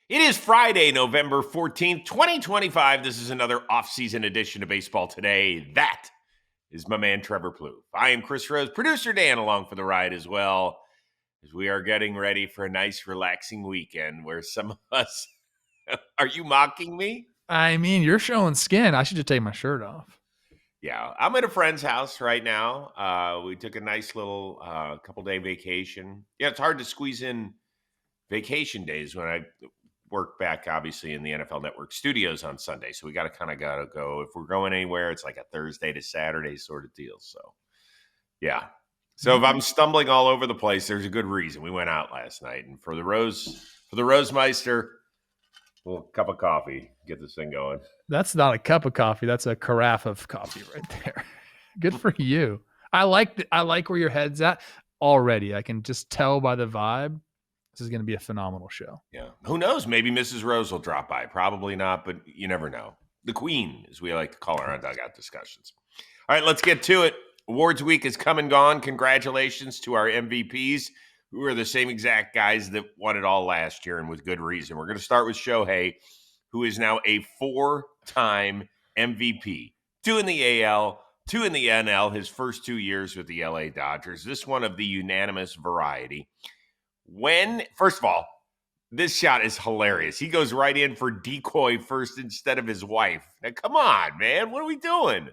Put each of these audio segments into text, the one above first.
It is Friday, November 14th, 2025. This is another off-season edition of Baseball Today. That is my man, Trevor Plouffe. I am Chris Rose, producer Dan along for the ride as well, as we are getting ready for a nice, relaxing weekend where some of us... Are you mocking me? I mean, you're showing skin. I should just take my shirt off. Yeah, I'm at a friend's house right now. We took a nice little couple-day vacation. Yeah, it's hard to squeeze in vacation days when I work back, obviously, in the NFL Network studios on Sunday. So we gotta go. If we're going anywhere, it's like a Thursday to Saturday sort of deal. So, yeah. So if I'm stumbling all over the place, there's a good reason. We went out last night, and for the Rosemeister, a little cup of coffee, get this thing going. That's not a cup of coffee. That's a carafe of coffee right there. Good for you. I like where your head's at already. I can just tell by the vibe. This is going to be a phenomenal show. Yeah. Who knows? Maybe Mrs. Rose will drop by. Probably not, but you never know. The queen, as we like to call her on dugout discussions. All right, let's get to it. Awards week is come and gone. Congratulations to our MVPs, who are the same exact guys that won it all last year, and with good reason. We're going to start with Shohei, who is now a 4-time MVP. 2 in the AL, 2 in the NL, his first 2 years with the LA Dodgers. This one of the unanimous variety. First of all, this shot is hilarious. He goes right in for decoy first instead of his wife. Now, come on, man. What are we doing?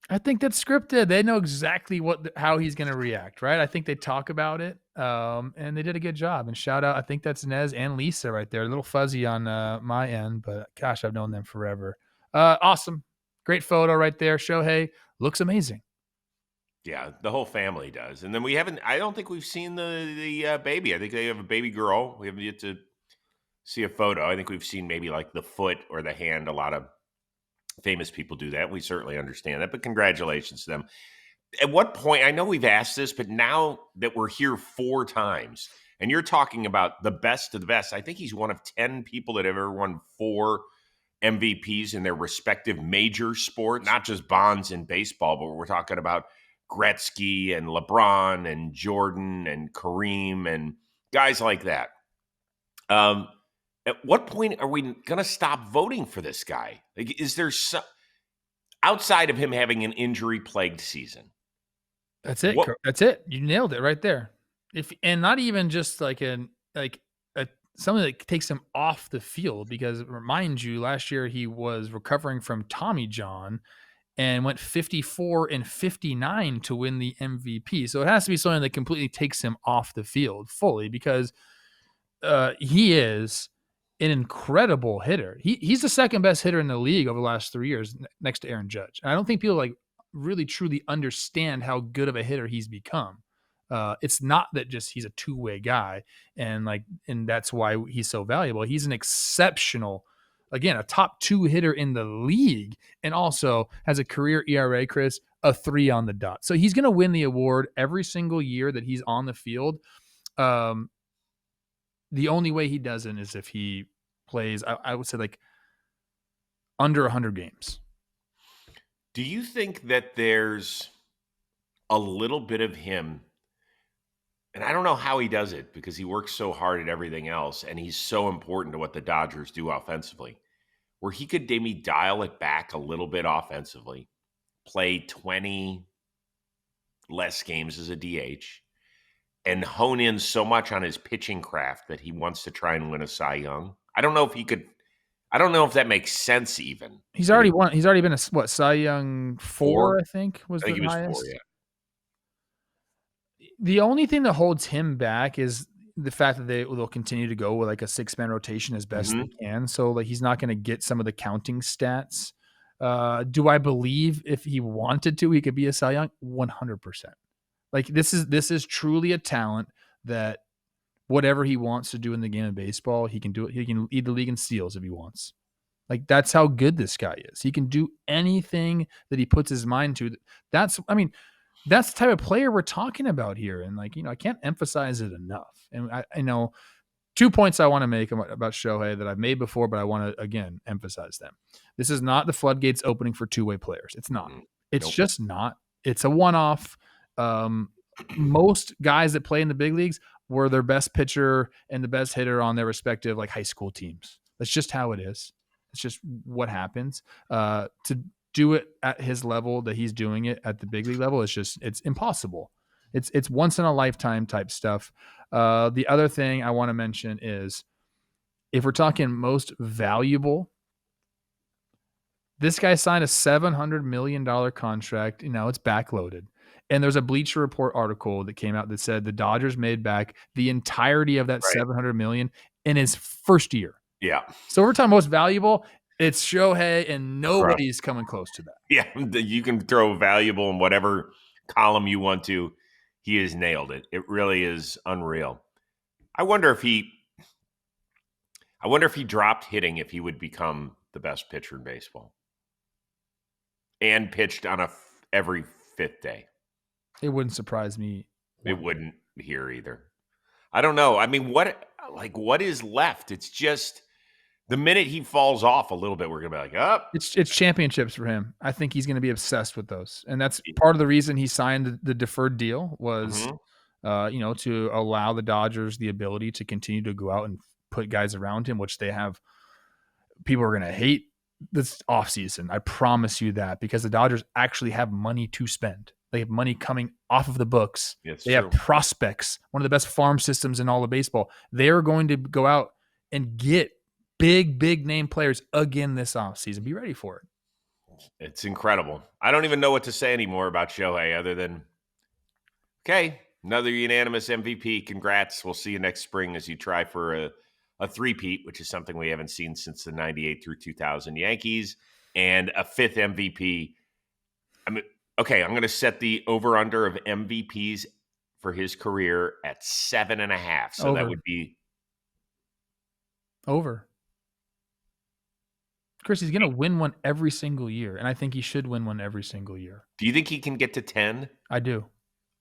I think that's scripted. They know exactly how he's going to react, right? I think they talk about it, and they did a good job. And shout out, I think that's Nez and Lisa right there. A little fuzzy on my end, but gosh, I've known them forever. Awesome. Great photo right there. Shohei looks amazing. Yeah, the whole family does. And then I don't think we've seen the baby. I think they have a baby girl. We haven't yet to see a photo. I think we've seen maybe like the foot or the hand. A lot of famous people do that. We certainly understand that, but congratulations to them. At what point, I know we've asked this, but now that we're here 4 times, and you're talking about the best of the best, I think he's one of 10 people that have ever won 4 MVPs in their respective major sports, not just Bonds in baseball, but we're talking about Gretzky and LeBron and Jordan and Kareem and guys like that. At what point are we going to stop voting for this guy? Like, is there outside of him having an injury-plagued season? That's it. That's it. You nailed it right there. And not even just like something that takes him off the field, because remind you, last year he was recovering from Tommy John and went 54 and 59 to win the MVP. So it has to be something that completely takes him off the field fully, because he is an incredible hitter. He's the second best hitter in the league over the last 3 years, next to Aaron Judge. And I don't think people really truly understand how good of a hitter he's become. It's not that just he's a two-way guy and that's why he's so valuable. He's an exceptional, again, a top 2 hitter in the league, and also has a career ERA, Chris, a 3 on the dot. So he's going to win the award every single year that he's on the field. The only way he doesn't is if he plays, I would say, under 100 games. Do you think that there's a little bit of him, and I don't know how he does it because he works so hard at everything else and he's so important to what the Dodgers do offensively, where he could maybe dial it back a little bit offensively, play 20 less games as a DH, and hone in so much on his pitching craft that he wants to try and win a Cy Young? I don't know if that makes sense even. He's already won. He's already been a Cy Young 4, I think was the highest. 4, yeah. The only thing that holds him back is the fact that they'll continue to go with a 6-man rotation as best they can. So he's not going to get some of the counting stats. Do I believe if he wanted to, he could be a Cy Young? 100%. This is truly a talent that whatever he wants to do in the game of baseball, he can do it. He can lead the league in steals if he wants. That's how good this guy is. He can do anything that he puts his mind to. That's the type of player we're talking about here. And I can't emphasize it enough. And I know 2 points I want to make about Shohei that I've made before, but I want to, again, emphasize them. This is not the floodgates opening for two-way players. It's not. It's just not. It's a one-off. Most guys that play in the big leagues were their best pitcher and the best hitter on their respective high school teams. That's just how it is. It's just what happens. To do it at his level that he's doing it at the big league level, it's impossible. It's once in a lifetime type stuff. The other thing I want to mention is, if we're talking most valuable, this guy signed a $700 million contract. It's backloaded. And there's a Bleacher Report article that came out that said the Dodgers made back the entirety of that $700 million in his first year. Yeah. So we're talking most valuable. It's Shohei, and nobody's coming close to that. Yeah, you can throw valuable in whatever column you want to. He has nailed it. It really is unreal. I wonder if he dropped hitting, if he would become the best pitcher in baseball and pitched on every fifth day. It wouldn't surprise me. It wouldn't here either. I don't know. I mean, what is left? It's just the minute he falls off a little bit, we're gonna be like, oh. It's championships for him. I think he's gonna be obsessed with those, and that's part of the reason he signed the deferred deal was, to allow the Dodgers the ability to continue to go out and put guys around him, which they have. People are gonna hate this offseason. I promise you that, because the Dodgers actually have money to spend. They have money coming off of the books. They have prospects, one of the best farm systems in all of baseball. They're going to go out and get big name players again this offseason. Be ready for it. It's incredible. I don't even know what to say anymore about Shohei other than, okay, another unanimous MVP. Congrats. We'll see you next spring as you try for a three-peat, which is something we haven't seen since the 98 through 2000 Yankees, and a fifth MVP. I mean, okay, I'm going to set the over-under of MVPs for his career at 7.5. So that would be over. Chris, he's going to win one every single year, and I think he should win one every single year. Do you think he can get to 10? I do.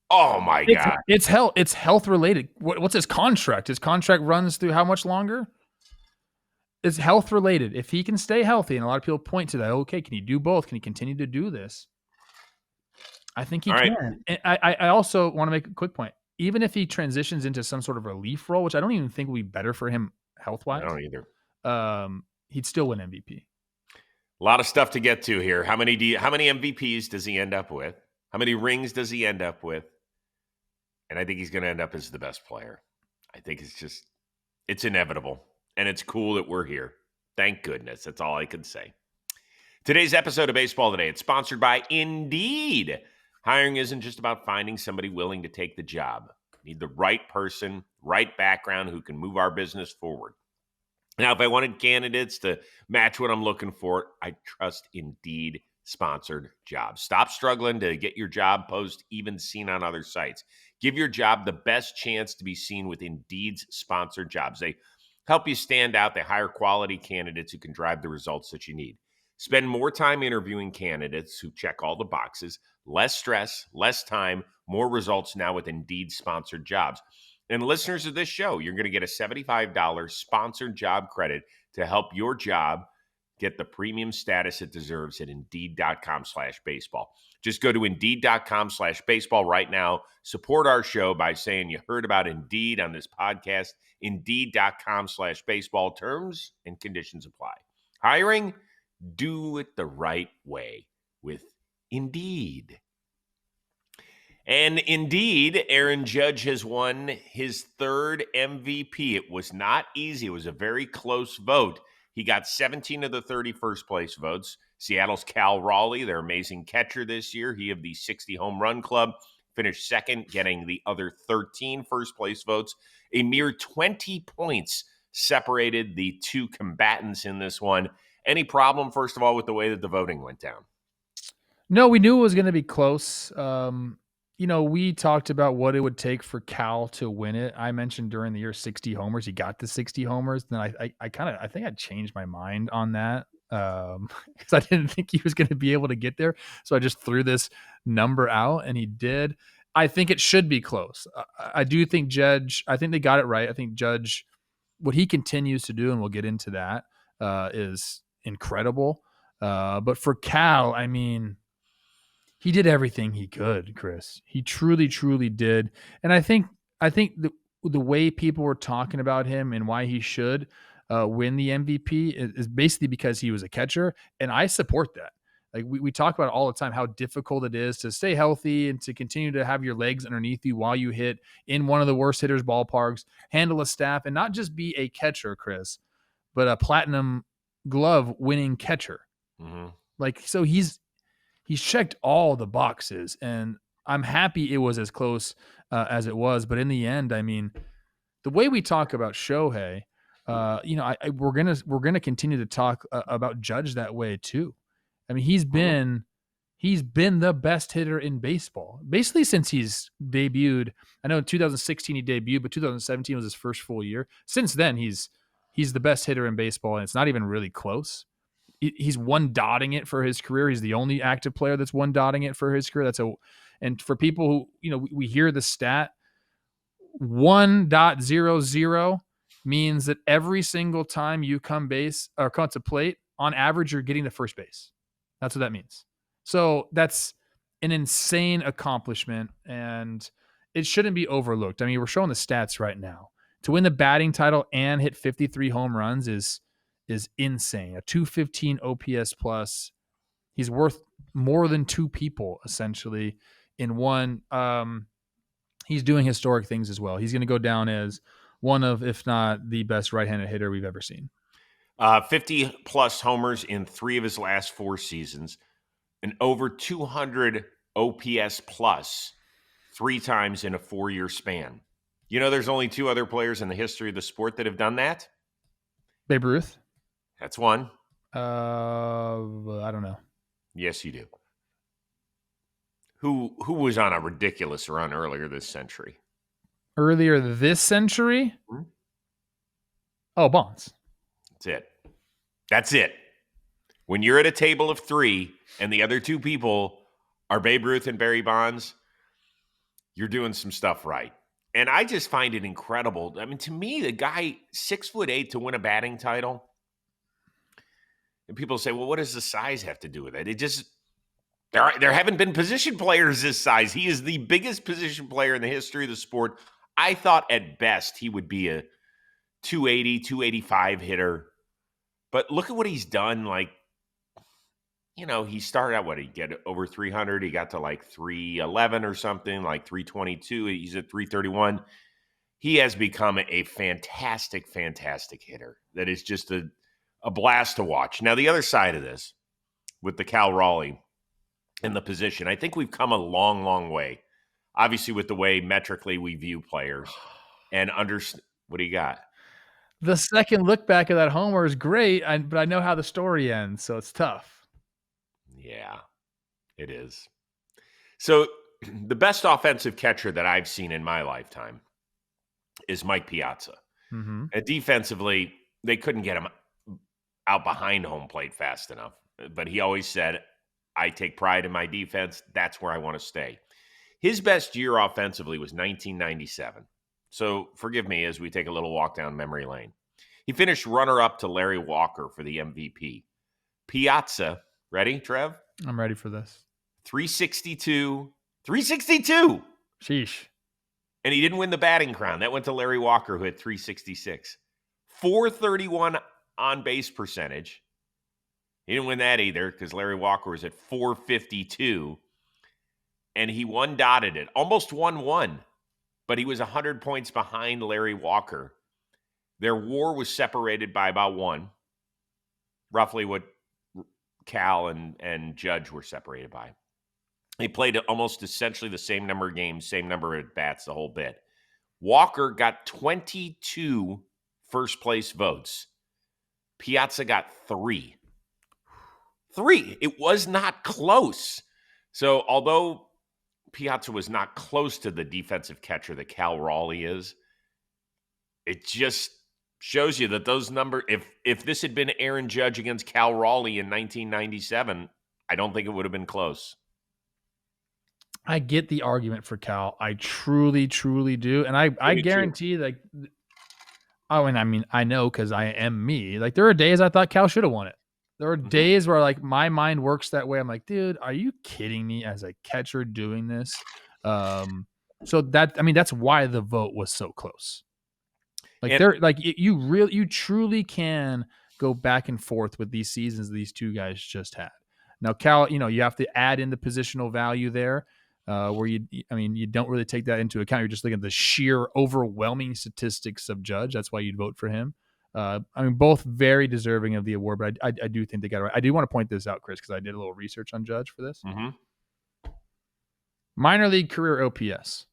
Oh, my God. It's health-related. What's his contract? His contract runs through how much longer? It's health-related. If he can stay healthy, and a lot of people point to that, okay, can he do both? Can he continue to do this? I think he can. And I also want to make a quick point. Even if he transitions into some sort of relief role, which I don't even think would be better for him health-wise. I don't either. He'd still win MVP. A lot of stuff to get to here. How many MVPs does he end up with? How many rings does he end up with? And I think he's going to end up as the best player. I think it's inevitable. And it's cool that we're here. Thank goodness. That's all I can say. Today's episode of Baseball Today, it's sponsored by Indeed. Hiring isn't just about finding somebody willing to take the job. You need the right person, right background who can move our business forward. Now, if I wanted candidates to match what I'm looking for, I trust Indeed sponsored jobs. Stop struggling to get your job post even seen on other sites. Give your job the best chance to be seen with Indeed's sponsored jobs. They help you stand out. They hire quality candidates who can drive the results that you need. Spend more time interviewing candidates who check all the boxes. Less stress, less time, more results now with Indeed sponsored jobs. And listeners of this show, you're going to get a $75 sponsored job credit to help your job get the premium status it deserves at Indeed.com/baseball. Just go to Indeed.com/baseball right now. Support our show by saying you heard about Indeed on this podcast. Indeed.com/baseball. Terms and conditions apply. Hiring? Do it the right way with Indeed. And indeed, Aaron Judge has won his third MVP. It was not easy. It was a very close vote. He got 17 of the 30 first-place votes. Seattle's Cal Raleigh, their amazing catcher this year, he of the 60 home run club, finished second, getting the other 13 first-place votes. A mere 20 points separated the two combatants in this one. Any problem, first of all, with the way that the voting went down? No, we knew it was going to be close. We talked about what it would take for Cal to win it. I mentioned during the year 60 homers. He got the 60 homers. Then I think I changed my mind on that because I didn't think he was going to be able to get there. So I just threw this number out, and he did. I think it should be close. I do think Judge, I think they got it right. I think Judge, what he continues to do, and we'll get into that, is incredible. But for Cal, I mean, he did everything he could, Chris. He truly, truly did. And I think the way people were talking about him and why he should, win the MVP is basically because he was a catcher, and I support that. Like we talk about it all the time, how difficult it is to stay healthy and to continue to have your legs underneath you while you hit in one of the worst hitters' ballparks, handle a staff, and not just be a catcher, Chris, but a platinum glove winning catcher. Mm-hmm. Like, so he's checked all the boxes, and I'm happy it was as close as it was. But in the end, I mean, the way we talk about Shohei, we're gonna continue to talk about Judge that way too. I mean, he's been the best hitter in baseball basically since he's debuted. I know in 2016 he debuted, but 2017 was his first full year. Since then, he's the best hitter in baseball, and it's not even really close. He's one dotting it for his career. He's the only active player that's one dotting it for his career. And for people who, we hear the stat 1.00 means that every single time you come to plate, on average, you're getting to first base. That's what that means. So that's an insane accomplishment, and it shouldn't be overlooked. I mean, we're showing the stats right now. To win the batting title and hit 53 home runs is insane. A 215 OPS plus. He's worth more than two people essentially in one. He's doing historic things as well. He's going to go down as one of, if not the best right-handed hitter we've ever seen. 50 plus homers in 3 of his last 4 seasons, and over 200 OPS plus 3 times in a 4-year span. There's only 2 other players in the history of the sport that have done that. Babe Ruth. That's one. I don't know. Yes, you do. Who was on a ridiculous run earlier this century? Earlier this century? Mm-hmm. Oh, Bonds. That's it. When you're at a table of 3 and the other 2 people are Babe Ruth and Barry Bonds, you're doing some stuff right. And I just find it incredible. I mean, to me, the guy 6'8" to win a batting title. And people say, well, what does the size have to do with it? It just there haven't been position players this size. He is the biggest position player in the history of the sport. I thought at best he would be a 280, 285 hitter. But look at what he's done. Like, he started out, he'd get over 300. He got to like 311 or something, like 322. He's at 331. He has become a fantastic, fantastic hitter. That is just a blast to watch. Now, the other side of this, with the Cal Raleigh in the position, I think we've come a long, long way. Obviously, with the way metrically we view players and understand. What do you got? The second look back of that homer is great, but I know how the story ends, so it's tough. Yeah, it is. So the best offensive catcher that I've seen in my lifetime is Mike Piazza. Mm-hmm. And defensively, they couldn't get him out behind home plate fast enough. But he always said, I take pride in my defense. That's where I want to stay. His best year offensively was 1997. So forgive me as we take a little walk down memory lane. He finished runner-up to Larry Walker for the MVP. Piazza, ready, Trev? I'm ready for this. 362. 362! Sheesh. And he didn't win the batting crown. That went to Larry Walker, who had 366. 431 on-base percentage. He didn't win that either because Larry Walker was at 452. And he one-dotted it. Almost won one. But he was 100 points behind Larry Walker. Their WAR was separated by about 1. Roughly what Cal and Judge were separated by. They played almost essentially the same number of games, same number of bats, the whole bit. Walker got 22 first-place votes. Piazza got 3. 3. It was not close. So although Piazza was not close to the defensive catcher that Cal Raleigh is, it just shows you that those numbers, if this had been Aaron Judge against Cal Raleigh in 1997, I don't think it would have been close. I get the argument for Cal. I truly, truly do. And I guarantee, like, and I mean, I know because I am me. Like, there are days I thought Cal should have won it. There are days where, like, my mind works that way. I'm like, dude, are you kidding me as a catcher doing this? So that's why the vote was so close. Like they're like you truly can go back and forth with these seasons these two guys just had. Now, Cal, you have to add in the positional value there, where you don't really take that into account. You're just looking at the sheer overwhelming statistics of Judge. That's why you'd vote for him. Both very deserving of the award, but I do think they got it right. I do want to point this out, Chris, because I did a little research on Judge for this. Mm-hmm. Minor league career OPS.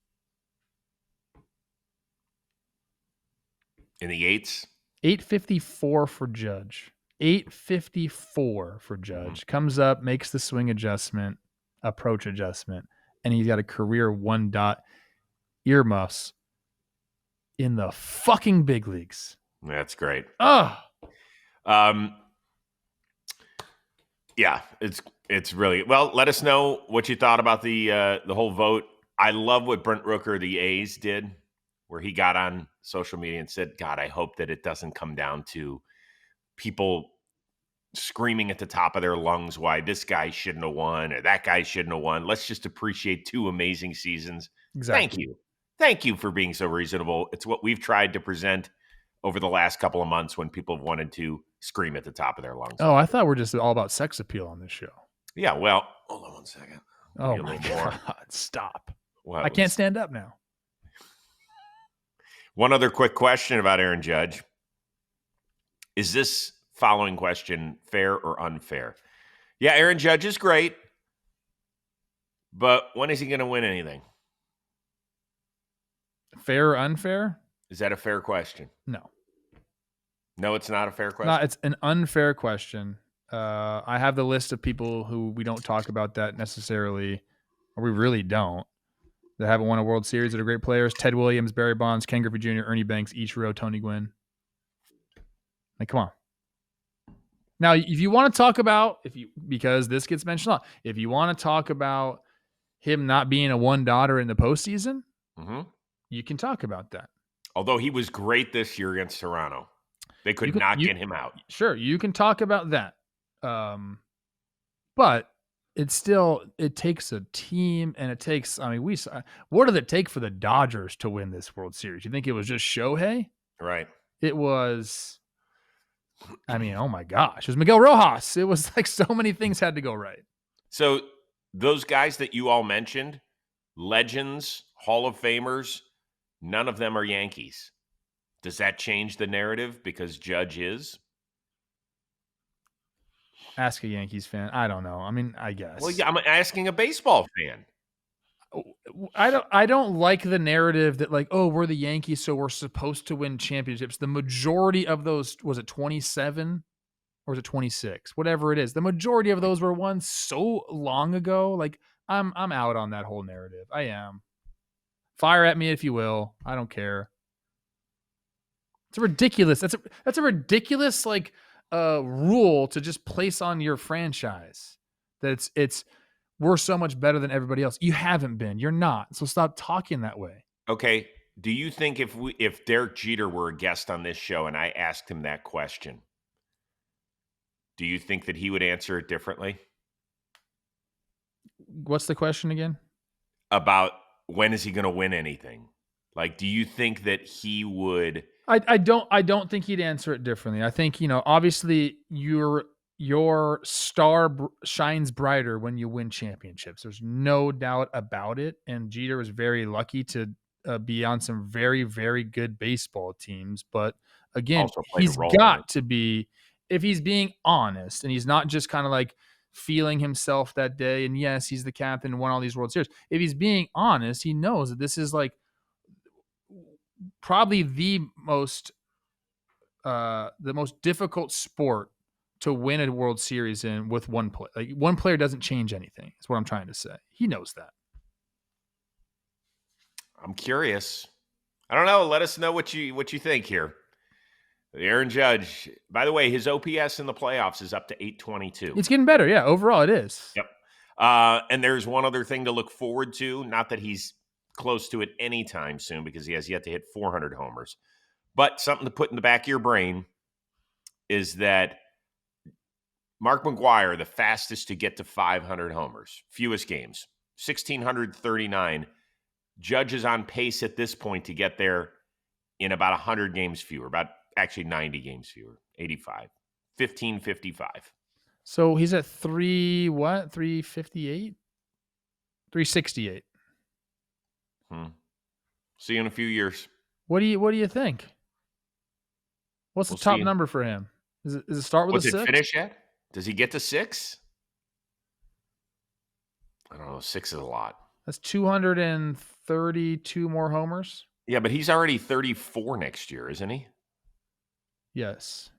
In the 8s? 854 for Judge. 854 for Judge. Mm-hmm. Comes up, makes the swing adjustment, approach adjustment, and he's got a career 1 dot earmuffs in the fucking big leagues. That's great. Oh. Yeah, it's really well. Let us know what you thought about the whole vote. I love what Brent Rooker, the A's, did, where he got on social media and said, "God, I hope that it doesn't come down to people screaming at the top of their lungs why this guy shouldn't have won or that guy shouldn't have won. Let's just appreciate 2 amazing seasons." Exactly. Thank you for being so reasonable. It's what we've tried to present over the last couple of months when people have wanted to scream at the top of their lungs. Oh, I thought we're just all about sex appeal on this show. Yeah, well, hold on one second. Oh, my God. Stop. I can't stand up now. One other quick question about Aaron Judge. Is this following question fair or unfair? Yeah, Aaron Judge is great, but when is he going to win anything? Fair or unfair? Is that a fair question? No. No, it's not a fair question? No, it's an unfair question. I have the list of people who we don't talk about that necessarily, or we really don't, that haven't won a World Series that are great players. Ted Williams, Barry Bonds, Ken Griffey Jr., Ernie Banks, Ichiro, Tony Gwynn. Like, come on. Now, if you want to talk about, because this gets mentioned a lot, if you want to talk about him not being a 1-dotter in the postseason, you can talk about that. Although he was great this year against Toronto. They could not get him out. Sure, you can talk about that. But it takes a team, and it takes, what did it take for the Dodgers to win this World Series? You think it was just Shohei? Right. It was, oh my gosh, it was Miguel Rojas. It was like so many things had to go right. So those guys that you all mentioned, legends, Hall of Famers, none of them are Yankees. Does that change the narrative because Judge is? Ask a Yankees fan. I don't know. I guess. Well, yeah, I'm asking a baseball fan. I don't like the narrative that like, oh, we're the Yankees, so we're supposed to win championships. The majority of those, was it 27 or was it 26? Whatever it is. The majority of those were won so long ago. Like, I'm out on that whole narrative. I am. Fire at me if you will. I don't care. It's ridiculous. That's a ridiculous rule to just place on your franchise. That it's we're so much better than everybody else. You haven't been. You're not. So stop talking that way. Okay. Do you think if Derek Jeter were a guest on this show and I asked him that question, do you think that he would answer it differently? What's the question again? About when is he going to win anything? Like, do you think that he would? I don't think he'd answer it differently. I think, obviously your star shines brighter when you win championships. There's no doubt about it. And Jeter was very lucky to be on some very, very good baseball teams. But again, he's got to be, if he's being honest and he's not just kind of like feeling himself that day. And yes, he's the captain and won all these World Series. If he's being honest, he knows that this is like probably the most difficult sport to win a World Series in with one player. Like, one player doesn't change anything. That's what I'm trying to say. He knows that. I'm curious. I don't know. Let us know what you think here. Aaron Judge, by the way, his OPS in the playoffs is up to 822. It's getting better. Yeah, overall it is. Yep. And there's one other thing to look forward to. Not that he's close to it anytime soon because he has yet to hit 400 homers. But something to put in the back of your brain is that Mark McGwire, the fastest to get to 500 homers, fewest games, 1,639. Judge is on pace at this point to get there in about 100 games fewer, about actually 90 games fewer, 85, 1555. So he's at 358? 368. See you in a few years. What do you think? What's the top number for him? Is it start with a 6? What's it finish at? Does he get to 6? I don't know. 6 is a lot. That's 232 more homers. Yeah, but he's already 34 next year, isn't he? Yes.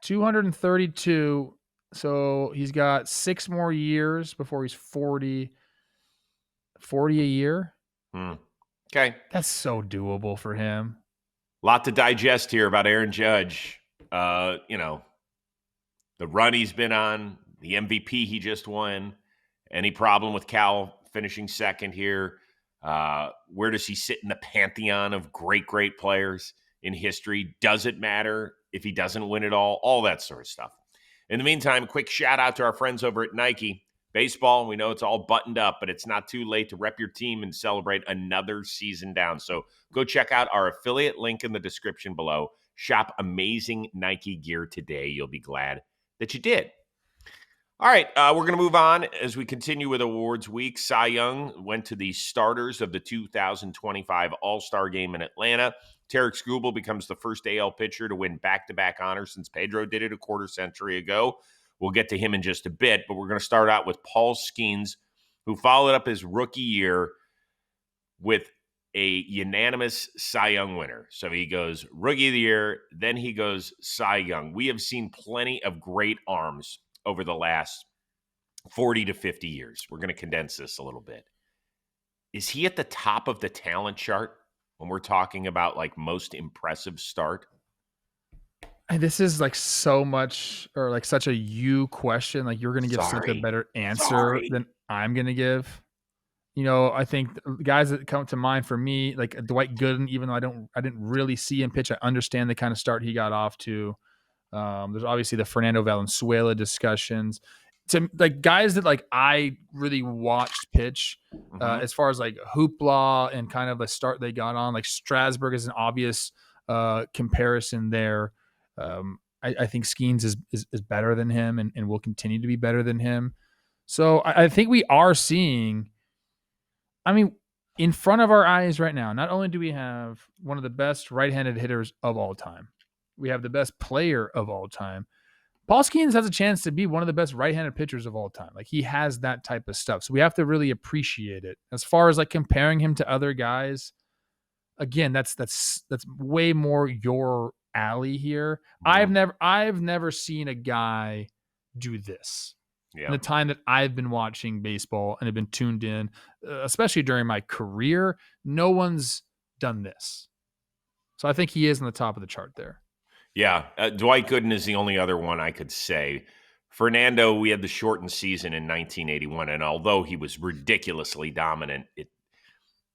232. So he's got 6 more years before he's 40. 40 a year. Okay. That's so doable for him. A lot to digest here about Aaron Judge. The run he's been on, the MVP he just won. Any problem with Cal finishing second here? Where does he sit in the pantheon of great players in history? Does it matter if he doesn't win it all? All that sort of stuff. In the meantime, quick shout out to our friends over at Nike. Baseball, we know it's all buttoned up, but it's not too late to rep your team and celebrate another season down. So go check out our affiliate link in the description below. Shop amazing Nike gear today. You'll be glad that you did. All right, we're going to move on as we continue with awards week. Cy Young went to the starters of the 2025 All-Star Game in Atlanta. Tarik Skubal becomes the first AL pitcher to win back-to-back honors since Pedro did it a quarter century ago. We'll get to him in just a bit, but we're going to start out with Paul Skenes, who followed up his rookie year with a unanimous Cy Young winner. So he goes Rookie of the Year, then he goes Cy Young. We have seen plenty of great arms over the last 40 to 50 years. We're going to condense this a little bit. Is he at the top of the talent chart when we're talking about like most impressive start? And this is like so much, or like such a you question. Like you're going to give such a better answer than I'm going to give. I think the guys that come to mind for me, like Dwight Gooden, even though I didn't really see him pitch, I understand the kind of start he got off to. There's obviously the Fernando Valenzuela discussions. To like guys that like I really watched pitch, as far as like hoopla and kind of the start they got on. Like Strasburg is an obvious comparison there. I think Skenes is better than him and will continue to be better than him. So I think we are seeing. I mean, in front of our eyes right now, not only do we have one of the best right-handed hitters of all time, we have the best player of all time. Paul Skenes has a chance to be one of the best right-handed pitchers of all time. Like he has that type of stuff. So we have to really appreciate it. As far as like comparing him to other guys, again, that's way more your alley here. Mm-hmm. I've never seen a guy do this. Yeah. In the time that I've been watching baseball and have been tuned in, especially during my career, no one's done this. So I think he is on the top of the chart there. Yeah, Dwight Gooden is the only other one I could say. Fernando, we had the shortened season in 1981, and although he was ridiculously dominant,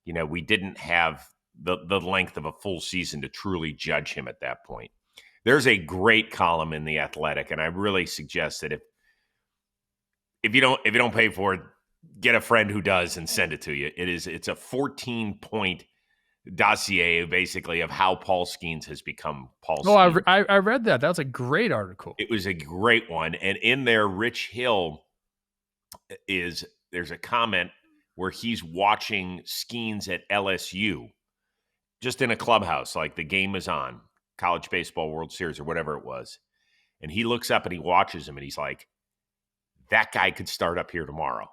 we didn't have the length of a full season to truly judge him at that point. There's a great column in The Athletic, and I really suggest that if you don't pay for it, get a friend who does and send it to you. It's a 14-point dossier basically of how Paul Skenes has become Paul Skenes. I read that. That was a great article. It was a great one. And in there, Rich Hill there's a comment where he's watching Skenes at LSU, just in a clubhouse, like the game is on, College Baseball World Series or whatever it was. And he looks up and he watches him and he's like, that guy could start up here tomorrow.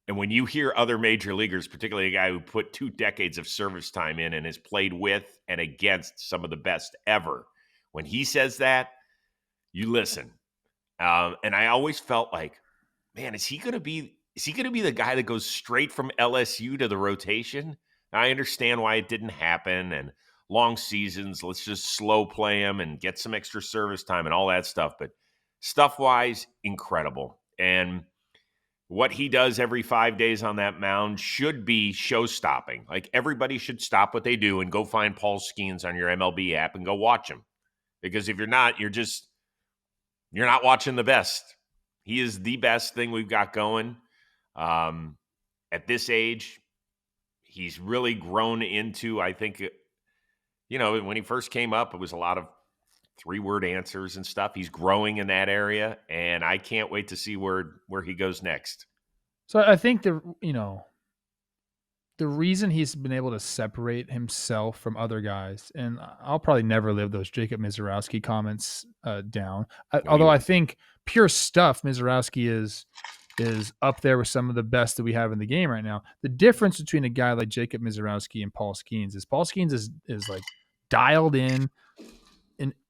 And when you hear other major leaguers, particularly a guy who put 2 decades of service time in and has played with and against some of the best ever, when he says that, you listen. And I always felt like, man, is he going to be the guy that goes straight from LSU to the rotation? I understand why it didn't happen and long seasons. Let's just slow play him and get some extra service time and all that stuff. But stuff-wise, incredible. And what he does every 5 days on that mound should be show-stopping. Like, everybody should stop what they do and go find Paul Skenes on your MLB app and go watch him. Because if you're not, you're not watching the best. He is the best thing we've got going. At this age, he's really grown into, I think, when he first came up, it was a lot of 3-word answers and stuff. He's growing in that area, and I can't wait to see where he goes next. So I think the reason he's been able to separate himself from other guys, and I'll probably never live those Jacob Misiorowski comments down. Although I think pure stuff, Misiorowski is up there with some of the best that we have in the game right now. The difference between a guy like Jacob Misiorowski and Paul Skenes is Paul Skenes is like dialed in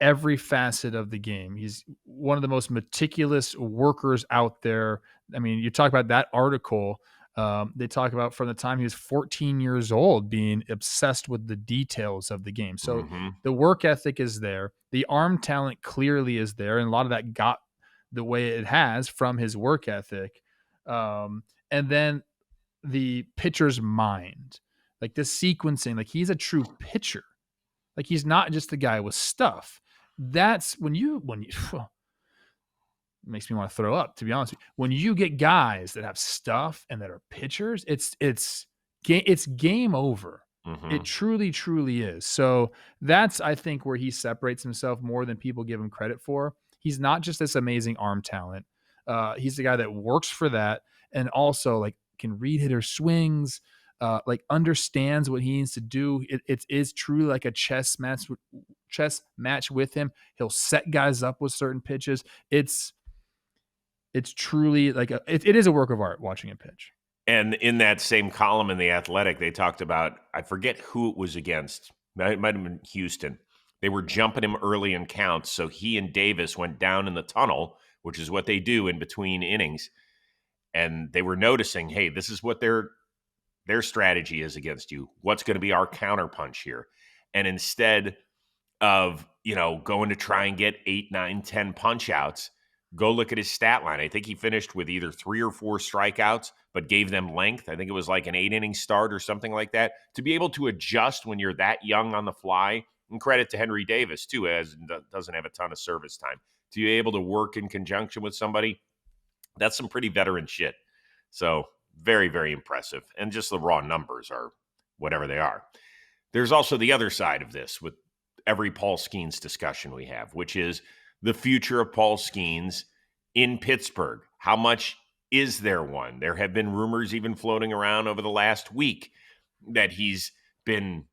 every facet of the game. He's one of the most meticulous workers out there. I mean, you talk about that article. They talk about from the time he was 14 years old being obsessed with the details of the game. So the work ethic is there. The arm talent clearly is there. And a lot of that got the way it has from his work ethic. And then the pitcher's mind, like the sequencing, like he's a true pitcher. Like he's not just the guy with stuff. That's when you makes me want to throw up, to be honest with you. When you get guys that have stuff and that are pitchers, it's game over. It truly, truly is. So that's, I think, where he separates himself more than people give him credit for. He's not just this amazing arm talent. He's the guy that works for that and also like can read hitter swings, like understands what he needs to do. It is truly like a chess match with him. He'll set guys up with certain pitches. It's truly like it is a work of art watching a pitch. And in that same column in The Athletic, they talked about, I forget who it was against. It might have been Houston. They were jumping him early in counts, so he and Davis went down in the tunnel, which is what they do in between innings. And they were noticing, hey, this is what their strategy is against you. What's going to be our counterpunch here? And instead of, going to try and get 8, 9, 10 punch outs, go look at his stat line. I think he finished with either 3 or 4 strikeouts, but gave them length. I think it was like an 8-inning start or something like that. To be able to adjust when you're that young on the fly, and credit to Henry Davis, too, as doesn't have a ton of service time. To be able to work in conjunction with somebody, that's some pretty veteran shit. So very, very impressive. And just the raw numbers are whatever they are. There's also the other side of this with every Paul Skenes discussion we have, which is the future of Paul Skenes in Pittsburgh. How much is there one? There have been rumors even floating around over the last week that he's been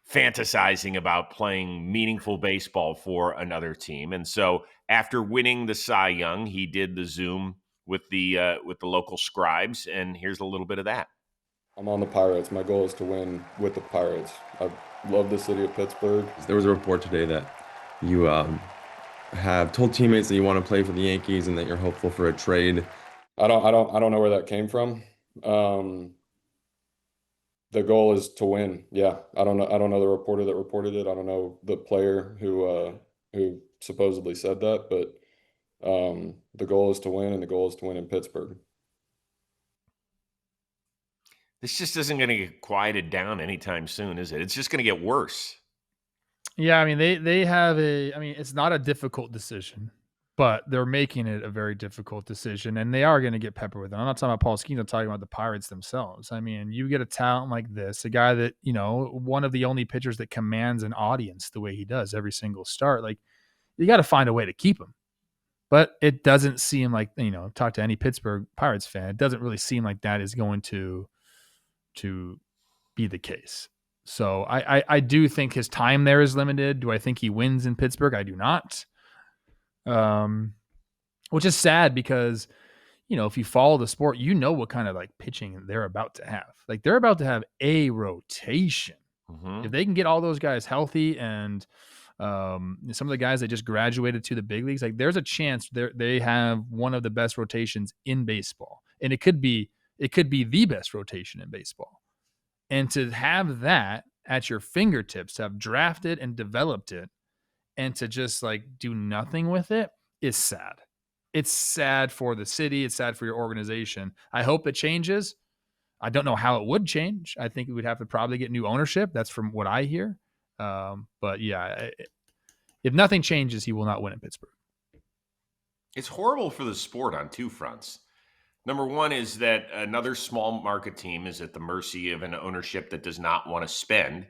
fantasizing about playing meaningful baseball for another team. And so after winning the Cy Young, he did the Zoom with the local scribes, and here's a little bit of that. I'm on the Pirates. My goal is to win with the Pirates. I love the city of Pittsburgh. There was a report today that you have told teammates that you want to play for the Yankees and that you're hopeful for a trade. I don't know where that came from. The goal is to win. Yeah, I don't know the reporter that reported it. I don't know the player who supposedly said that, but the goal is to win, and the goal is to win in Pittsburgh. This just isn't going to get quieted down anytime soon, is it? It's just going to get worse. Yeah, I mean, they have it's not a difficult decision, but they're making it a very difficult decision, and they are going to get peppered with it. I'm not talking about Paul Skenes, I'm talking about the Pirates themselves. I mean, you get a talent like this, a guy that, one of the only pitchers that commands an audience the way he does every single start. Like, you got to find a way to keep him. But it doesn't seem like, talk to any Pittsburgh Pirates fan, it doesn't really seem like that is going to be the case. So I do think his time there is limited. Do I think he wins in Pittsburgh? I do not. Which is sad because, if you follow the sport, what kind of like pitching they're about to have. Like they're about to have a rotation. If they can get all those guys healthy and some of the guys that just graduated to the big leagues, like there's a chance they have one of the best rotations in baseball. And it could be the best rotation in baseball. And to have that at your fingertips, to have drafted and developed it, and to just like do nothing with it is sad. It's sad for the city. It's sad for your organization. I hope it changes. I don't know how it would change. I think we would have to probably get new ownership. That's from what I hear. But yeah, if nothing changes, he will not win in Pittsburgh. It's horrible for the sport on two fronts. Number one is that another small market team is at the mercy of an ownership that does not want to spend.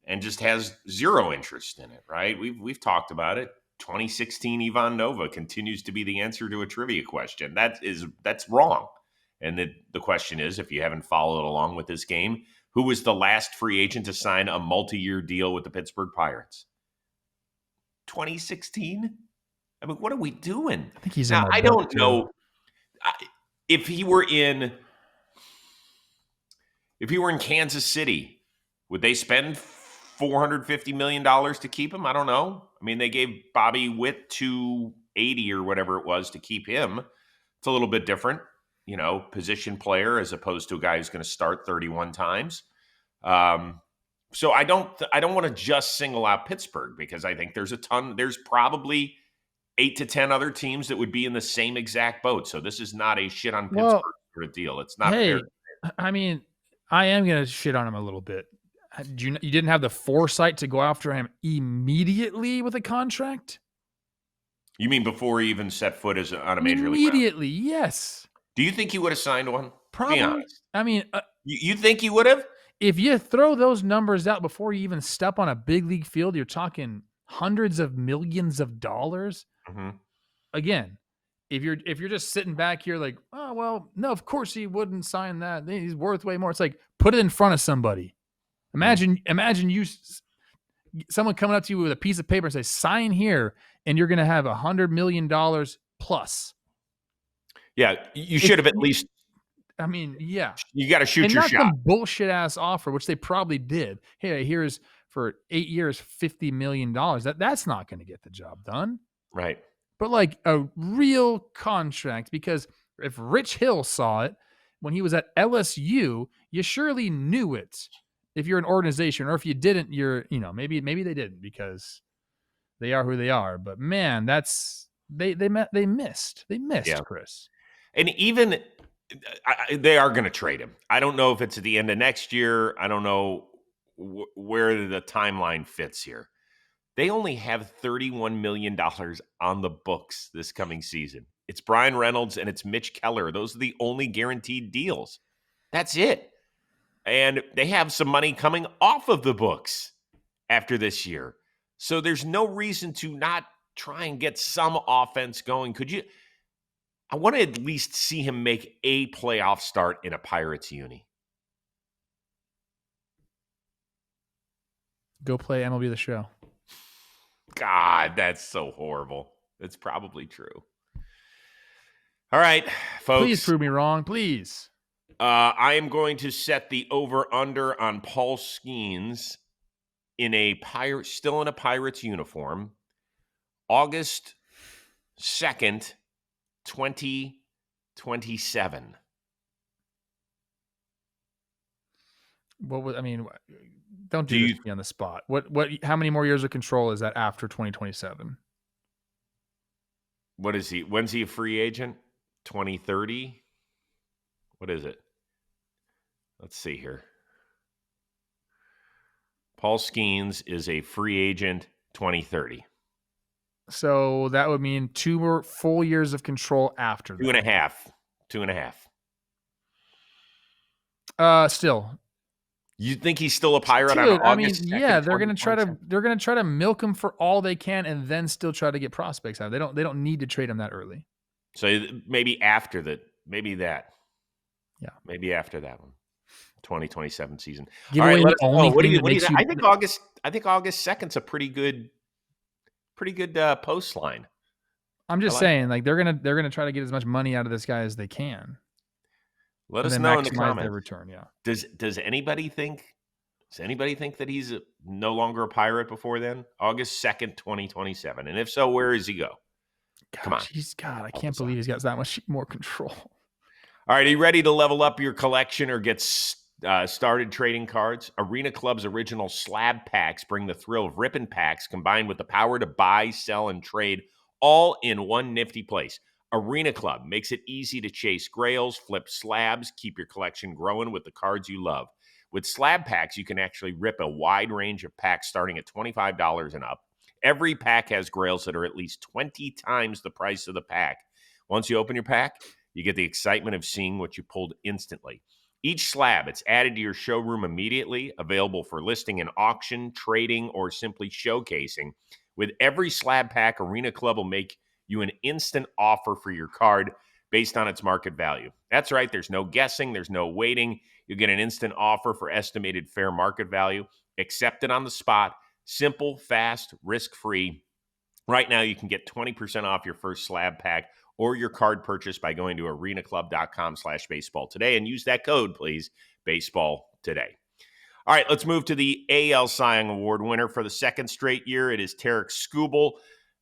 and just has zero interest in it, right? We've talked about it. 2016 Ivan Nova continues to be the answer to a trivia question. That's wrong. And the question is, if you haven't followed along with this game, who was the last free agent to sign a multi-year deal with the Pittsburgh Pirates? 2016? I mean, what are we doing? I think he's now, in my I book don't too. know if he were in Kansas City, would they spend $450 million to keep him? I don't know. I mean, they gave Bobby Witt $280 or whatever it was to keep him. It's a little bit different, position player as opposed to a guy who's going to start 31 times. So I don't want to just single out Pittsburgh, because I think there's probably 8 to 10 other teams that would be in the same exact boat. So this is not a shit on Pittsburgh for a deal. It's not fair. I mean, I am going to shit on him a little bit. You didn't have the foresight to go after him immediately with a contract? You mean before he even set foot on a major league mound? Immediately, yes. Do you think he would have signed one? Probably. Be honest. I mean, you think he would have? If you throw those numbers out before you even step on a big league field, you're talking hundreds of millions of dollars. Mm-hmm. Again, if you're just sitting back here like, oh well, no, of course he wouldn't sign that. He's worth way more. It's like, put it in front of somebody. Imagine someone coming up to you with a piece of paper and say, sign here, and you're going to have $100 million plus. Yeah, you should have at least. I mean, yeah, you got to shoot your shot. Not some bullshit ass offer, which they probably did. Hey, here's for 8 years, $50 million. That's not going to get the job done, right? But like a real contract, because if Rich Hill saw it when he was at LSU, you surely knew it. If you're an organization, or if you didn't, maybe they didn't, because they are who they are. But man, they missed, yeah. Chris. And even they are going to trade him. I don't know if it's at the end of next year. I don't know where the timeline fits here. They only have $31 million on the books this coming season. It's Brian Reynolds and it's Mitch Keller. Those are the only guaranteed deals. That's it. And they have some money coming off of the books after this year. So there's no reason to not try and get some offense going. I want to at least see him make a playoff start in a Pirates uni. Go play MLB The Show. God, that's so horrible. That's probably true. All right, folks. Please prove me wrong, please. I am going to set the over-under on Paul Skenes still in a Pirates uniform, August 2nd, 2027. Don't do this to me on the spot. How many more years of control is that after 2027? What is he? When's he a free agent? 2030? What is it? Let's see here. Paul Skenes is a free agent 2030. So that would mean 2 more full years of control after that. 2.5. 2.5. Still. You think he's still a Pirate on August 2nd, yeah, they're going to try to milk him for all they can and then still try to get prospects out. They don't need to trade him that early. So maybe after that, Yeah. Maybe after that one. 2027 season. All right, let us know. What do you think? I think August 2nd is a pretty good post line. I'm just saying, like, they're gonna try to get as much money out of this guy as they can. Let us know in the comments. Their return, yeah. Does anybody think that he's no longer a Pirate before then? August 2nd, 2027. And if so, where does he go? Come on. I can't believe he's got that much more control. All right, are you ready to level up your collection or get started trading cards? Arena Club's original slab packs bring the thrill of ripping packs combined with the power to buy, sell, and trade all in one nifty place. Arena Club makes it easy to chase grails, flip slabs, keep your collection growing with the cards you love. With slab packs, you can actually rip a wide range of packs starting at $25 and up. Every pack has grails that are at least 20 times the price of the pack. Once you open your pack, you get the excitement of seeing what you pulled instantly. Each slab, it's added to your showroom immediately, available for listing and auction, trading, or simply showcasing. With every slab pack, Arena Club will make you an instant offer for your card based on its market value. That's right, there's no guessing, there's no waiting. You get an instant offer for estimated fair market value, accepted on the spot, simple, fast, risk-free. Right now, you can get 20% off your first slab pack or your card purchase by going to arenaclub.com/baseball today and use that code, please, baseball today. All right, let's move to the AL Cy Young Award winner for the second straight year. It is Tarik Skubal.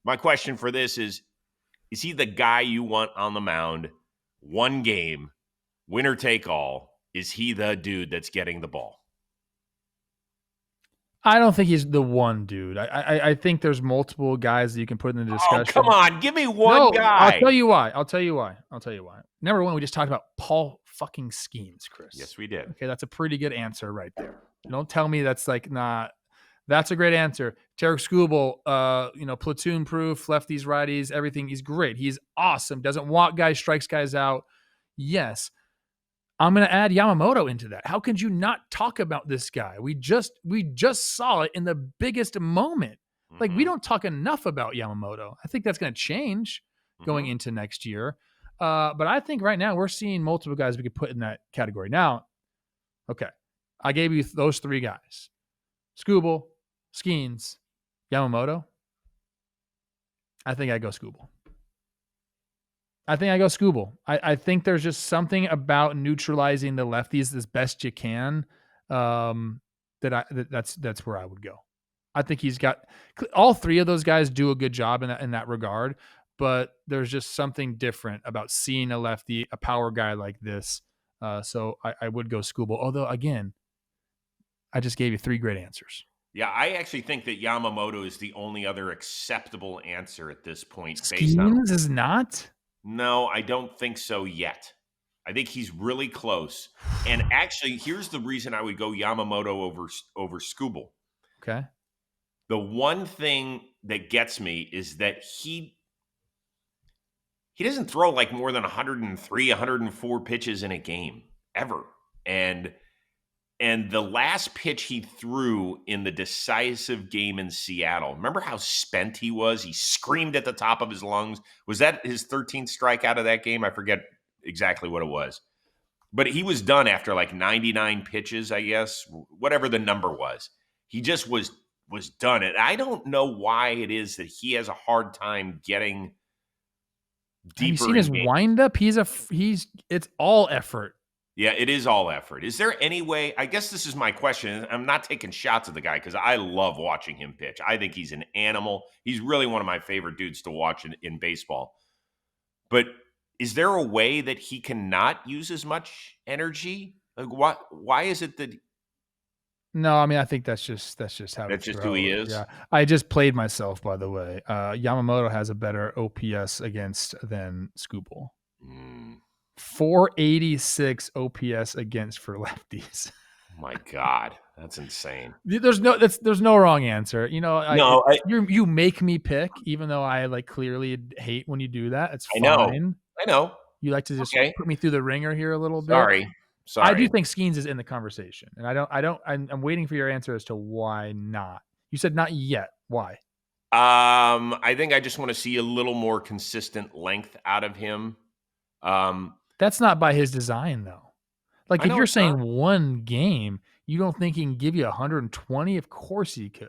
My question for this is he the guy you want on the mound? One game, winner take all. Is he the dude that's getting the ball? I don't think he's the one dude. I think there's multiple guys that you can put in the discussion. Oh, come on. Give me one guy. I'll tell you why. Number one, we just talked about Paul fucking Skenes, Chris. Yes, we did. Okay, that's a pretty good answer right there. Don't tell me that's like not. That's a great answer. Tarik Skubal, platoon proof, lefties, righties, everything. He's great. He's awesome. Doesn't walk guys, strikes guys out. Yes. I'm going to add Yamamoto into that. How could you not talk about this guy? We just saw it in the biggest moment. Like, we don't talk enough about Yamamoto. I think that's going to change going into next year. But I think right now we're seeing multiple guys we could put in that category. Now, okay, I gave you those three guys. Skubal, Skenes, Yamamoto. I think I go Skubal. I think there's just something about neutralizing the lefties as best you can. That's where I would go. I think he's got all three of those guys do a good job in that regard, but there's just something different about seeing a lefty, a power guy like this. So I would go Skubal. Although again, I just gave you three great answers. Yeah, I actually think that Yamamoto is the only other acceptable answer at this point. Skenes is not? No, I don't think so yet. I think he's really close. And actually, here's the reason I would go Yamamoto over Skubal. Okay. The one thing that gets me is that he doesn't throw like more than 103, 104 pitches in a game ever. And the last pitch he threw in the decisive game in Seattle, remember how spent he was? He screamed at the top of his lungs. Was that his 13th strikeout of that game? I forget exactly what it was. But he was done after like 99 pitches, I guess, whatever the number was. He just was done. And I don't know why it is that he has a hard time getting deeper. Have you seen his windup? It's all effort. Yeah, it is all effort. Is there any way, I guess this is my question. I'm not taking shots at the guy because I love watching him pitch. I think he's an animal. He's really one of my favorite dudes to watch in baseball. But is there a way that he cannot use as much energy? Like, why is it that? No, I mean, I think that's just how. That's just who he is. Yeah, I just played myself, by the way. Yamamoto has a better OPS against than Skubal. 486 OPS against for lefties. Oh my God, that's insane. There's no wrong answer. You make me pick, even though I like clearly hate when you do that. It's fine. I know. You like to just put me through the ringer here a little bit. Sorry. I do think Skenes is in the conversation, and I'm waiting for your answer as to why not. You said not yet. Why? I think I just want to see a little more consistent length out of him. That's not by his design, though. Like, if you're saying one game, you don't think he can give you 120? Of course he could.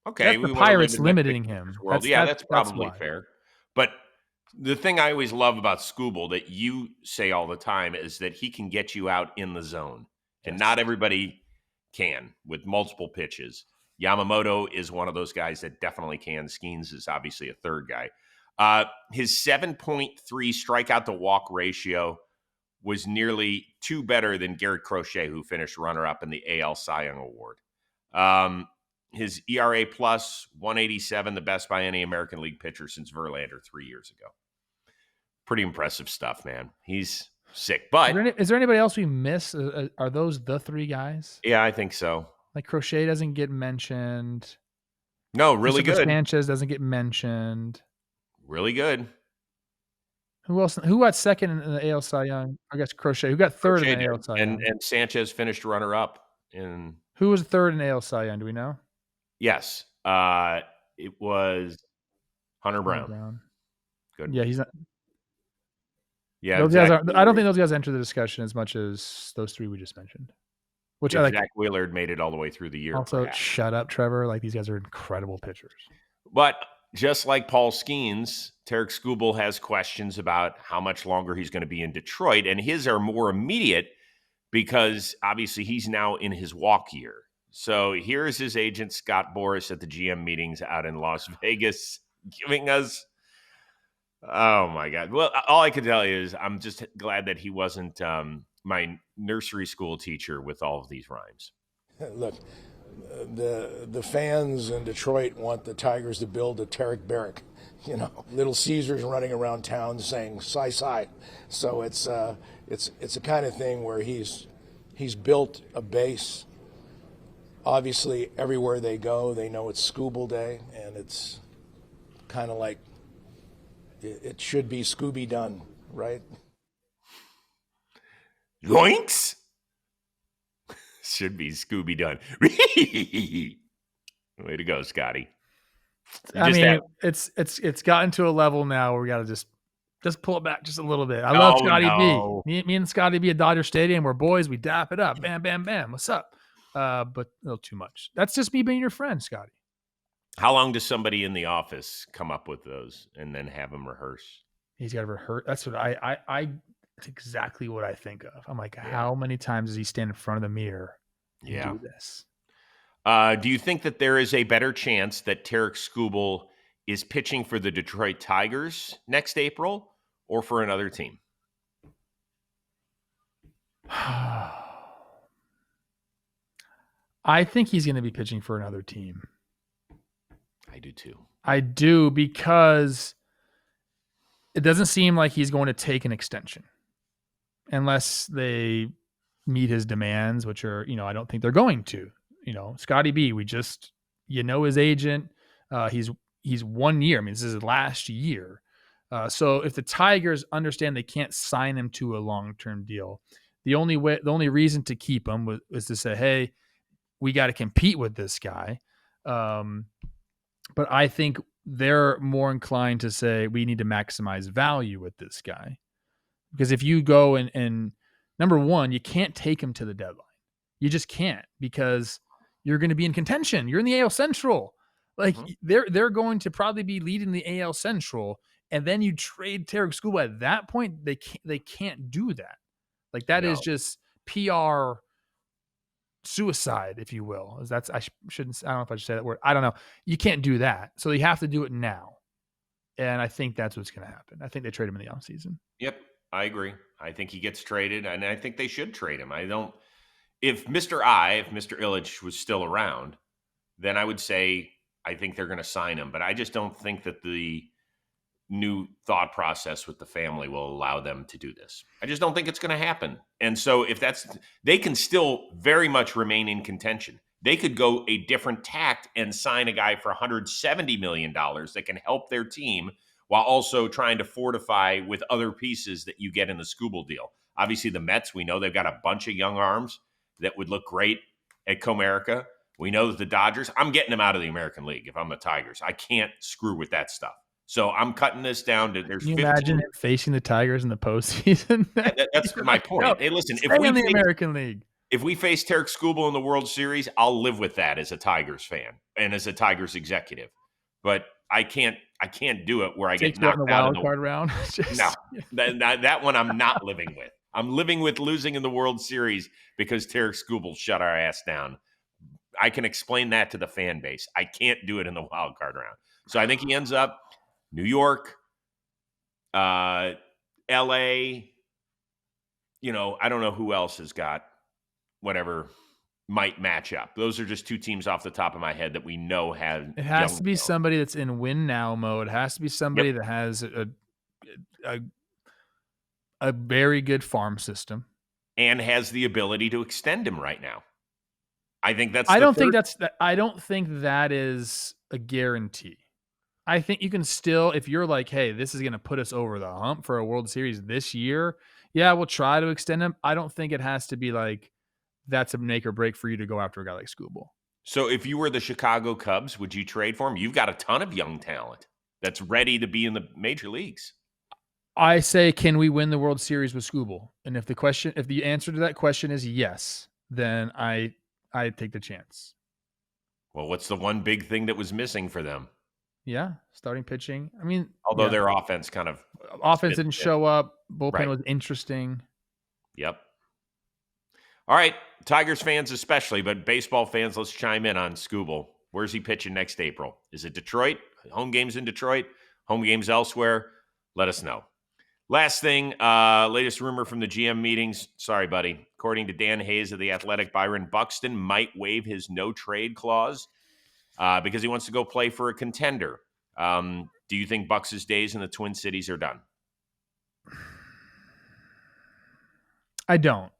Okay. That's the Pirates limiting him. That's probably fair. But the thing I always love about Skubal that you say all the time is that he can get you out in the zone. And not everybody can with multiple pitches. Yamamoto is one of those guys that definitely can. Skenes is obviously a third guy. His 7.3 strikeout to walk ratio was nearly 2 better than Garrett Crochet, who finished runner-up in the AL Cy Young Award. His ERA plus 187, the best by any American League pitcher since Verlander 3 years ago. Pretty impressive stuff, man. He's sick. But is there anybody else we miss? Are those the three guys? Yeah, I think so. Like Crochet doesn't get mentioned. No, really good. Sanchez doesn't get mentioned. Really good. Who else? Who got second in the AL Cy Young? I guess Crochet. Who got third in the AL Cy Young? And Sanchez finished runner-up in. Who was third in AL Cy Young? Do we know? Yes, it was Hunter Brown. Good. Yeah, he's not. Yeah, those guys are, I don't think those guys enter the discussion as much as those three we just mentioned. Which I like. Zach Wheeler made it all the way through the year. Also, shut up, Trevor. Like, these guys are incredible pitchers. But just like Paul Skenes, Tarik Skubal has questions about how much longer he's going to be in Detroit, and his are more immediate because obviously he's now in his walk year. So here's his agent, Scott Boras, at the GM meetings out in Las Vegas, giving us, oh my God. Well, all I can tell you is I'm just glad that he wasn't my nursery school teacher with all of these rhymes. Look, the fans in Detroit want the Tigers to build a Tarik Barrack, Little Caesars running around town saying "Sigh." So it's the kind of thing where he's built a base. Obviously, everywhere they go, they know it's Skubal Day, and it's kind of like it should be Scooby done, right? Yoinks! Should be Scooby done. Way to go, Scotty. It's gotten to a level now where we got to just pull it back just a little bit. I love Scotty B. Me and Scotty B at Dodger Stadium. We're boys. We dap it up. Bam, bam, bam. What's up? But a little too much. That's just me being your friend, Scotty. How long does somebody in the office come up with those and then have them rehearse? He's got to rehearse. That's what that's exactly what I think of. I'm like, how many times does he stand in front of the mirror and do this? Do you think that there is a better chance that Tarik Skubal is pitching for the Detroit Tigers next April or for another team? I think he's going to be pitching for another team. I do too. I do, because it doesn't seem like he's going to take an extension unless they meet his demands, which are, I don't think they're going to. Scotty B, his agent. He's 1 year. I mean, this is his last year. So if the Tigers understand they can't sign him to a long-term deal, the only reason to keep him was to say, hey, we got to compete with this guy. But I think they're more inclined to say we need to maximize value with this guy. Because if you go and number one, you can't take him to the deadline. You just can't, because you're going to be in contention. You're in the AL Central. Like, they're going to probably be leading the AL Central, and then you trade Tarik Skubal. At that point, they can't do that. Like, that is just PR suicide, if you will. I don't know if I should say that word. I don't know. You can't do that. So you have to do it now. And I think that's what's going to happen. I think they trade him in the offseason. Yep, I agree. I think he gets traded, and I think they should trade him. If Mr. Ilitch was still around, then I would say I think they're going to sign him. But I just don't think that the new thought process with the family will allow them to do this. I just don't think it's going to happen. And so they can still very much remain in contention. They could go a different tact and sign a guy for $170 million that can help their team while also trying to fortify with other pieces that you get in the Skubal deal. Obviously, the Mets, we know they've got a bunch of young arms that would look great at Comerica. We know that the Dodgers, I'm getting them out of the American League if I'm the Tigers. I can't screw with that stuff. So I'm cutting this down to there's. Can you imagine him facing the Tigers in the postseason? That's my point. No, hey, listen, if we in the American League, if we face Tarik Skubal in the World Series, I'll live with that as a Tigers fan and as a Tigers executive. But I can't do it where I get knocked out in the wild card round. No, that one I'm not living with. I'm living with losing in the World Series because Tarik Skubal shut our ass down. I can explain that to the fan base. I can't do it in the wild card round. So I think he ends up New York, LA, I don't know who else has got whatever might match up. Those are just two teams off the top of my head that we know have. It has to be somebody that's in win now mode. It has to be somebody that has a very good farm system and has the ability to extend him right now. I think that's. I don't think that is a guarantee. I think you can still, if you're like, hey, this is going to put us over the hump for a World Series this year, yeah, we'll try to extend him. I don't think it has to be like that's a make or break for you to go after a guy like Skubal. So if you were the Chicago Cubs, would you trade for him? You've got a ton of young talent that's ready to be in the major leagues. I say, can we win the World Series with Skubal? And if the answer to that question is yes, then I take the chance. Well, what's the one big thing that was missing for them? Yeah, starting pitching. I mean, although their offense didn't show up. Bullpen was interesting. Yep. All right, Tigers fans especially, but baseball fans, let's chime in on Skubal. Where's he pitching next April? Is it Detroit? Home games in Detroit? Home games elsewhere? Let us know. Last thing, latest rumor from the GM meetings. Sorry, buddy. According to Dan Hayes of The Athletic, Byron Buxton might waive his no-trade clause because he wants to go play for a contender. Do you think Bucks' days in the Twin Cities are done? I don't.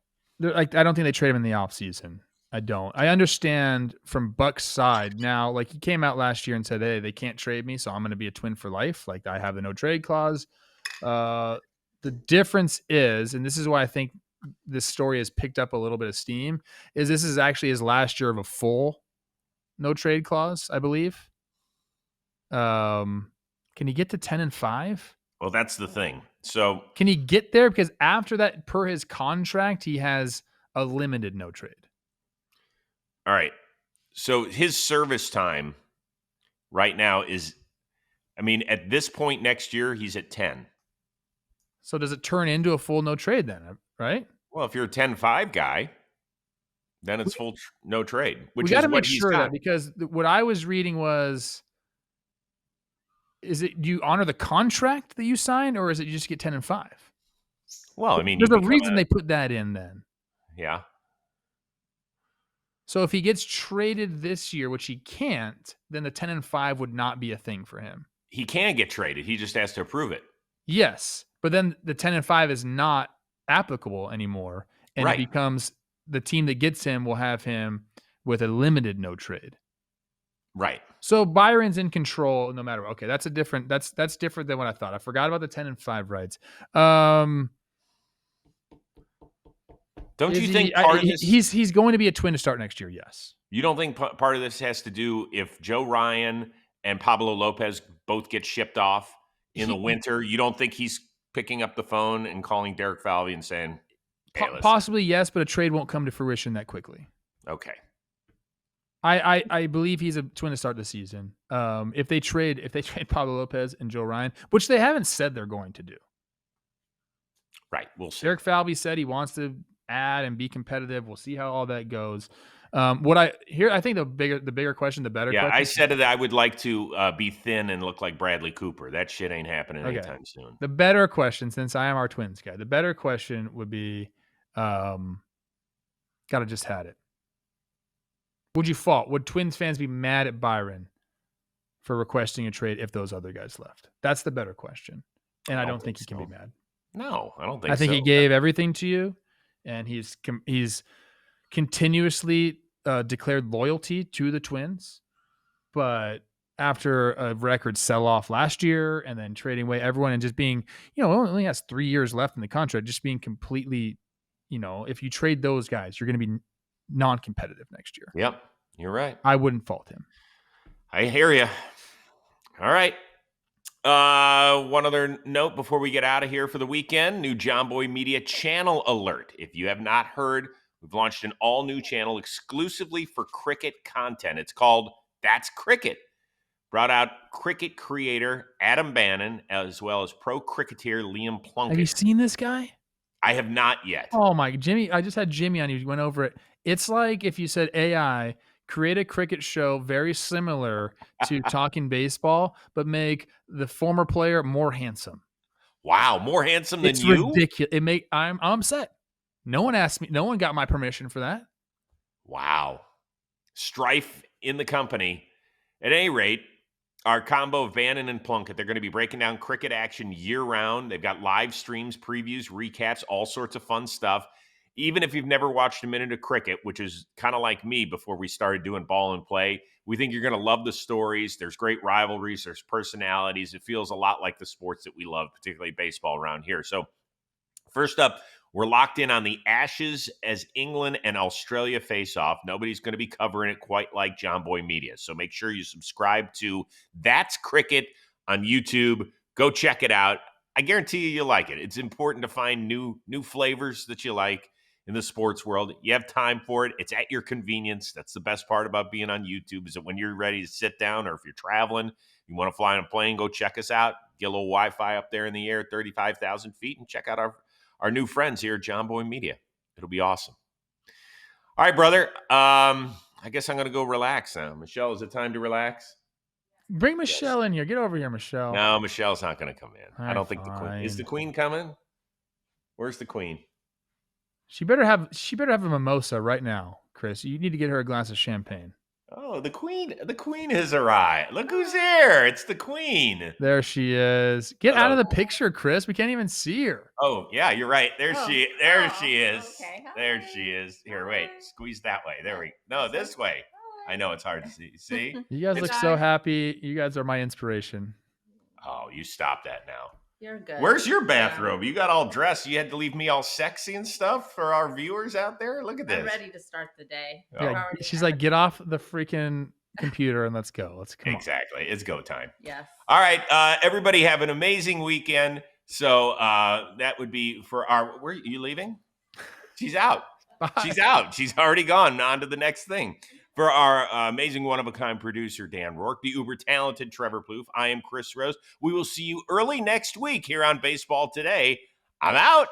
I don't think they trade him in the offseason. I don't. I understand from Buck's side now, like he came out last year and said, hey, they can't trade me, so I'm going to be a Twin for life. Like I have the no-trade clause. The difference is, and this is why I think this story has picked up a little bit of steam, is this is actually his last year of a full no-trade clause, I believe. Can he get to 10-5? Well, that's the thing. So can he get there? Because after that, per his contract, he has a limited no trade. All right. So his service time right now is, I mean, at this point next year, he's at 10. So does it turn into a full no trade then, right? Well, if you're a 10-5 guy, then it's full no trade, which we got is to what make he's sure got. that, because what I was reading was, do you honor the contract that you signed, or is it you just get 10-5? Well, I mean, there's a reason they put that in then. Yeah. So if he gets traded this year, which he can't, then the 10-5 would not be a thing for him. He can get traded. He just has to approve it. Yes, but then the 10-5 is not applicable anymore, and it becomes the team that gets him will have him with a limited no trade. Right. So Byron's in control no matter what. Okay, that's different than what I thought. I forgot about the 10-5 rights. Don't you think he's going to be a Twin to start next year? Yes. You don't think part of this has to do if Joe Ryan and Pablo Lopez both get shipped off in the winter? You don't think he's picking up the phone and calling Derek Falvey and saying, hey, possibly yes, but a trade won't come to fruition that quickly. Okay. I believe he's a Twin to start the season. If they trade Pablo Lopez and Joe Ryan, which they haven't said they're going to do. Right. We'll see. Derek Falvey said he wants to add and be competitive. We'll see how all that goes. I think the bigger question, the better question. Yeah, I said that I would like to be thin and look like Bradley Cooper. That shit ain't happening anytime soon. The better question, since I am our Twins guy, the better question would be, gotta just had it. Would Twins fans be mad at Byron for requesting a trade if those other guys left? That's the better question. And I don't think he can be mad. No, I don't think so. I think he gave everything to you, and he's continuously declared loyalty to the Twins. But after a record sell-off last year and then trading away everyone and just being, only has 3 years left in the contract, just being completely, if you trade those guys, you're going to be non-competitive next year. Yep, you're right. I wouldn't fault him. I hear you. All right. One other note before we get out of here for the weekend, new John Boy Media channel alert. If you have not heard, we've launched an all-new channel exclusively for cricket content. It's called That's Cricket. Brought out cricket creator Adam Bannon, as well as pro cricketer Liam Plunkett. Have you seen this guy? I have not yet. Oh my, Jimmy, I just had Jimmy on. He went over it. It's like if you said AI, create a cricket show very similar to Talking Baseball, but make the former player more handsome. Wow, more handsome than you? It's ridiculous. I'm upset. No one asked me. No one got my permission for that. Wow. Strife in the company. At any rate, our combo of Bannon and Plunkett, they're going to be breaking down cricket action year-round. They've got live streams, previews, recaps, all sorts of fun stuff. even if you've never watched a minute of cricket, which is kind of like me before we started doing ball and play, we think you're going to love the stories. There's great rivalries. There's personalities. It feels a lot like the sports that we love, particularly baseball around here. So first up, we're locked in on the Ashes as England and Australia face off. Nobody's going to be covering it quite like John Boy Media. So make sure you subscribe to That's Cricket on YouTube. Go check it out. I guarantee you'll like it. It's important to find new flavors that you like in the sports world. You have time for it. It's at your convenience. That's the best part about being on YouTube, is that when you're ready to sit down, or if you're traveling, you want to fly on a plane, go check us out. Get a little Wi-Fi up there in the air, 35,000 feet, and check out our new friends here at John Boy Media. It'll be awesome. All right, brother. I guess I'm going to go relax now. Michelle, is it time to relax? Bring Michelle in here. Get over here, Michelle. No, Michelle's not going to come in. Right, I don't think the Queen. Is the Queen coming? Where's the Queen? She better have a mimosa right now, Chris. You need to get her a glass of champagne. Oh, the Queen has arrived. Look who's here. It's the Queen. There she is. Get out of the picture, Chris. We can't even see her. Oh, yeah, you're right. There she is. Okay. There she is. Here, wait. Squeeze that way. There we go. No, this way. I know it's hard to see. See? You guys look so happy. You guys are my inspiration. Oh, you stop that now. You're good. Where's your bathrobe? You got all dressed. You had to leave me all sexy and stuff for our viewers out there. Look at this. I'm ready to start the day. Yeah, she's like, get off the freaking computer and let's go. Let's come Exactly. It's go time. Yes. All right. Everybody have an amazing weekend. So that would be for where are you leaving? She's out. Bye. She's out. She's already gone. On to the next thing. For our amazing one-of-a-kind producer, Dan Rourke, the uber-talented Trevor Plouffe, I am Chris Rose. We will see you early next week here on Baseball Today. I'm out.